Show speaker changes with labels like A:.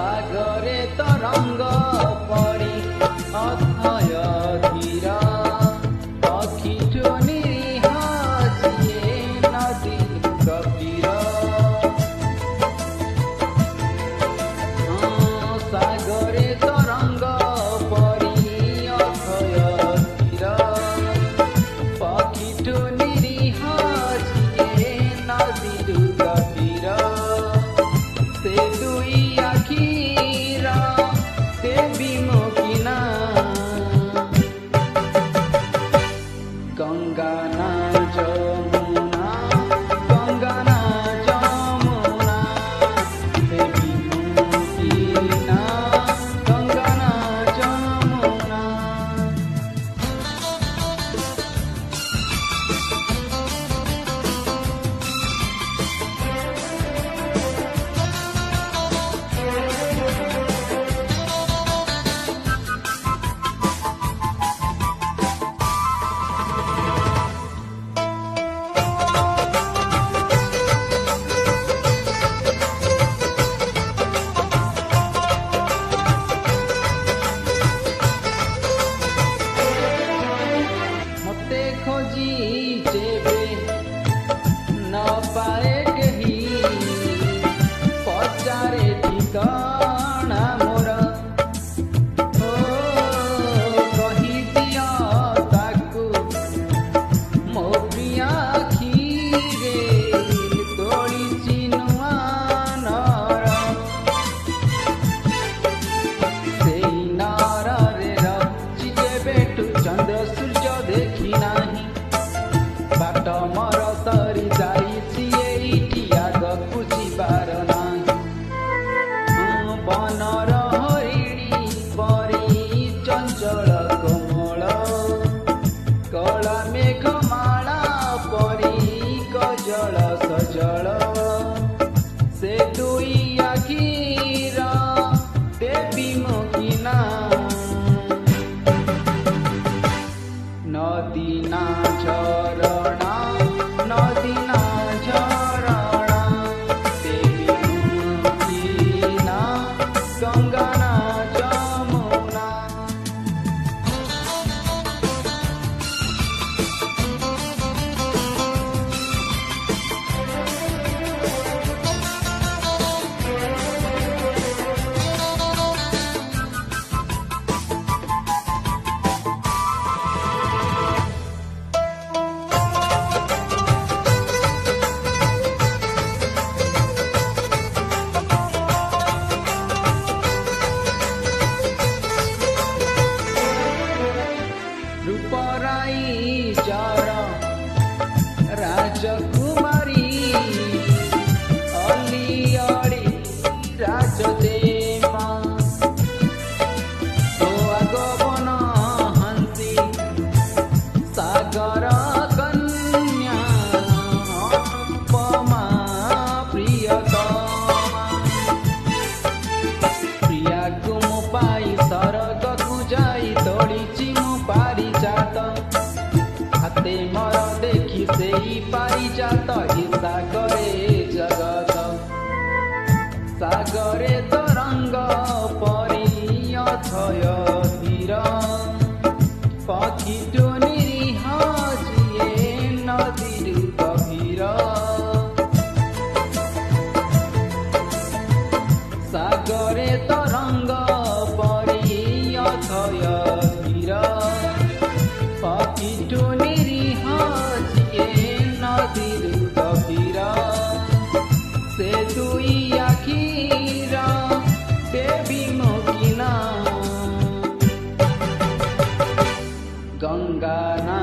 A: ସାଗରେ ତରଙ୍ଗ ପରି ଅଥୟ ଧୀର ପକ୍ଷୀଠୁ ନିରୀହ ଯିଏ ନଦୀ ଗଭୀର। ସାଗରେ ତରଙ୍ଗ ପରି ଅଥୟ ଧୀର ପକ୍ଷୀଠୁ ନିରୀହ ଯିଏ ନଦୀରୁ ଗଭୀର। ସେ ଦୁଇ ଆଖିର ଦେବୀ ମୋ କିନା ଗଙ୍ଗା ନା ଯମୁନା ଗଙ୍ଗା ନା ଯମୁନା ଦେବୀ ମୋ କିନା ଗଙ୍ଗା ନା ଯମୁନା। मते खोजी जेबे न पाए केही पचारे ठिकाना मोर ओ कही दिया ताकू मो प्रिया आखिरे तोड़ी चिनुआ नर सेई नରରେ ରହୁଛି ଯେବେଠୁ ଚନ୍ଦ୍ର ସୂର୍ଯ୍ୟ ଦେଖି ନାହିଁ। ବାଟ ମୋର ସରି ଯାଇଛି ଏଇଠି ଆଗକୁ ଯିବାର ନାହିଁ। ବନର ହରିଣୀ ପରି ଚଞ୍ଚଳ କୋମଳ କଳା ମେଘମାଳା ପରି କଜଳ ସଜଳ। ସେ ଦୁଇ ଆଖିର ଦେବୀ ମୋ କିନା ନଦୀ ନା ଝରଣା ନଦୀ ନା ଝରଣା ଦେବୀ ମୋ କିନା ଗଙ୍ଗା ନା ଯମୁନା। रूपराई जार राजकुमारी अलियाड़ी राजदेवा तो आगमन हंसी सागर कन्या अनुपमा प्रियतमा। प्रियाକୁ ମୁଁ ପାଇ ସରଗକୁ ଯାଇ ଦୌଡ଼ିଛି ମୁଁ ପାରିଜାତ ହାତେ ମୋର ଦେଖି ସେଇ ପାରିଜାତ ଏ ସାଗରେ ଜଗତ। ସାଗରେ ତରଙ୍ଗ ପରି ଅଥୟ ଧୀର ପକ୍ଷୀଠୁ ନିରୀହ ଯିଏ ନଦୀରୁ ଗଭୀର। ସାଗରେ ତରଙ୍ଗ ପରି ଅଥୟ ଧୀର ପକ୍ଷୀଠୁ ନିରୀହ ଯିଏ ନଦୀରୁ ଗଭୀର। ସେ ଦୁଇ ଆଖିର ଦେବୀ ମୋ କିନା ଗଙ୍ଗା ନା